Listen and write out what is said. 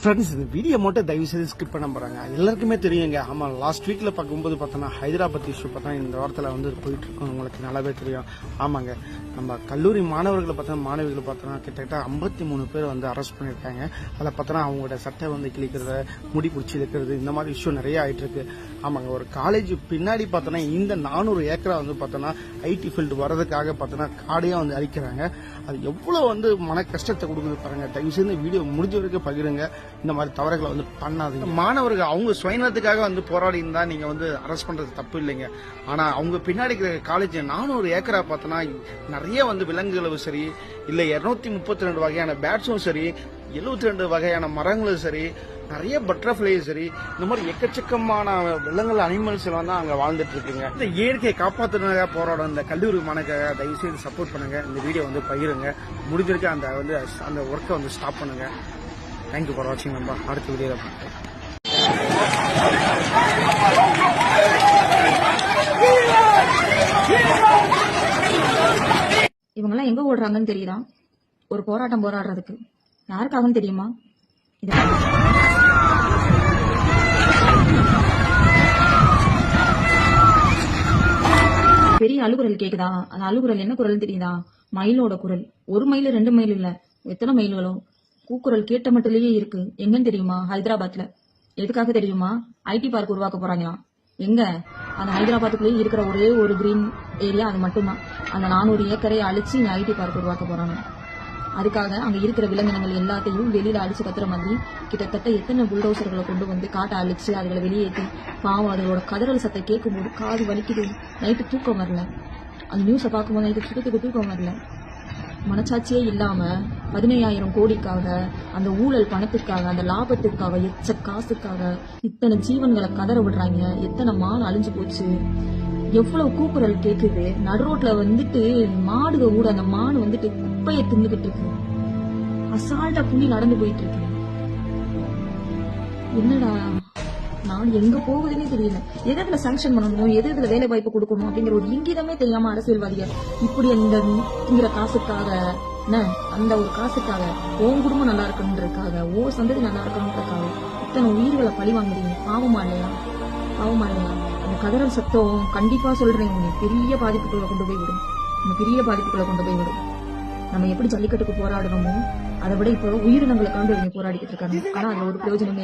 Friends, இந்த video மட்டும் தயவு செய்து ஸ்கிப் பண்ண போறாங்க. எல்லாருக்குமே தெரியுங்க. ஆமா, லாஸ்ட் வீக்ல பார்க்கும்போது பார்த்தோன்னா ஹைதராபாத் இஷ்யூ பார்த்தா இந்த வாரத்தில் வந்து போயிட்டு இருக்கோம். உங்களுக்கு நல்லாவே தெரியும். ஆமாங்க, நம்ம கல்லூரி மாணவர்களை பார்த்தோன்னா மாணவிகளை பார்த்தோன்னா கிட்டத்தட்ட 53 பேர் வந்து அரெஸ்ட் பண்ணியிருக்காங்க. அதில் பார்த்தோன்னா அவங்களோட சட்டை வந்து கிழிக்கிறது, முடி பிடிச்சி இருக்கிறது, இந்த மாதிரி இஷ்யூ நிறைய ஆயிட்டு இருக்கு. ஆமாங்க, ஒரு காலேஜ் பின்னாடி பார்த்தோன்னா இந்த 400 ஏக்கரா வந்து பார்த்தோன்னா ஐடி ஃபீல்டு வர்றதுக்காக பார்த்தோன்னா காடையா வந்து அழிக்கிறாங்க. அது எவ்வளவு வந்து மன கஷ்டத்தை கொடுக்குது பாருங்க. தயவு செய்து வீடியோ முடிஞ்ச வரைக்கும் பகிருங்க. இந்த மாதிரி தவறுகளை வந்து பண்ணாதீங்க. மாணவர்கள் அவங்க சுயநலத்துக்காக வந்து போராடி இருந்தா நீங்க வந்து அரெஸ்ட் பண்றது தப்பு இல்லைங்க. ஆனா அவங்க பின்னாடி இருக்கிற காலேஜ் 400 ஏக்கரா பார்த்தோன்னா நிறைய வந்து விலங்குகளும் சரி, இல்ல 232 வகையான பேட்ஸும் சரி, 72 வகையான மரங்களும் சரி, நிறைய பட்டர்ஃபிளையும் சரி, இந்த மாதிரி எக்கச்சக்கமான விலங்குகள் அனிமல்ஸ் எல்லாம் தான் அங்க வாழ்ந்துட்டு இருக்குங்க. இந்த இயற்கையை காப்பாற்றுறதுக்காக போராடும் இந்த கல்லூரி மாணவர்களுக்காக தயவு செய்து சப்போர்ட் பண்ணுங்க. இந்த வீடியோ வந்து பகிருங்க. முடிஞ்சிருக்க அந்த ஒர்க்கை வந்து ஸ்டாப் பண்ணுங்க. தேங்க்யூ ஃபார் வாட்சிங். நம்ம அடுத்த வீடியோல பார்க்கலாம். இவங்கெல்லாம் எங்க ஓடுறாங்கன்னு தெரியுதா? ஒரு போராட்டம் போராடுறதுக்கு. யாருக்காகன்னு தெரியுமா? பெரிய அழுகுரல் கேக்குதா? அந்த அழுகுரல் என்ன குரல் தெரியுதா? மயிலோட குரல். 1 மயில் 2 மயில் இல்ல, எத்தனை மயில்களோ கூக்குரல் கேட்ட மட்டும் இருக்கு. எங்கன்னு தெரியுமா? ஹைதராபாத்ல. எதுக்காக தெரியுமா? ஐடி பார்க் உருவாக்க போறாங்களாம். எங்க? அந்த ஹைதராபாத்துக்குள்ளேயே இருக்கிற ஒரே ஒரு கிரீன் ஏரியா அது மட்டும்தான். அந்த 400 ஏக்கரை அழிச்சு இங்க ஐடி பார்க் உருவாக்க போறாங்க. அதுக்காக அங்க இருக்கிற விலங்கினங்கள் எல்லாத்தையும் வெளியில அழிச்சு கத்துற மாதிரி கிட்டத்தட்ட எத்தனை புல்டோசர்களை கொண்டு வந்து காட்டை அழிச்சு அதுகளை வெளியேற்றி பாவம் அதுகளோட கதறல் சத்தை கேட்கும் போது காது வலிக்குது. நைட்டு தூக்கம் வரல. அந்த நியூஸை பார்க்கும்போது நைட்டு சுத்தத்துக்கு தூக்கம் வரல. மனச்சாட்சியே இல்லாம 15,000 கோடிக்காக, அந்த ஊழல் பணத்துக்காக, அந்த லாபத்துக்காக, எச்ச காசுக்காக இத்தனை ஜீவன்களை கதற விடுறாங்க. எத்தனை மான் அழிஞ்சு போச்சு. எவ்வளவு கூக்குரல் கேக்குது. நடுரோட்ல வந்துட்டு மாடுக கூட அந்த மான் வந்துட்டு குப்பையை தின்னுகிட்டு இருக்கு. அசால்ட்டா புள்ளி நடந்து போயிட்டு இருக்கு. என்னடா நான் எங்க போகுதுன்னே தெரியல. எதுல சாங்ஷன் பண்ணணும், எதுல வேலை வாய்ப்பு கொடுக்கணும் அப்படிங்கிற ஒரு இங்கிதமே தெரியாம அரசியல்வாதிகள் இப்படி அந்த காசுக்காக, அந்த ஒரு காசுக்காக உன் குடும்பம் நல்லா இருக்கணுன்றதுக்காக, ஓ சந்ததி நல்லா இருக்கணுன்றதுக்காக இத்தனை உயிர்களை பழி வாங்குறீங்க. பாவமா இல்லையா? பாவமா இல்லையா? அந்த கதறல் சத்தம் கண்டிப்பா சொல்றேன் பெரிய பாதிப்புக்குள்ள கொண்டு போய் விடும். பெரிய பாதிப்புக்குள்ள கொண்டு போய் விடும். நம்ம எப்படி ஜல்லிக்கட்டுக்கு போராடணுமோ அதை விட இப்போ உயிரினங்களுக்காண்டு போராடிக்கிட்டு இருக்காங்க. ஆனா அதுல ஒரு பிரயோஜனமே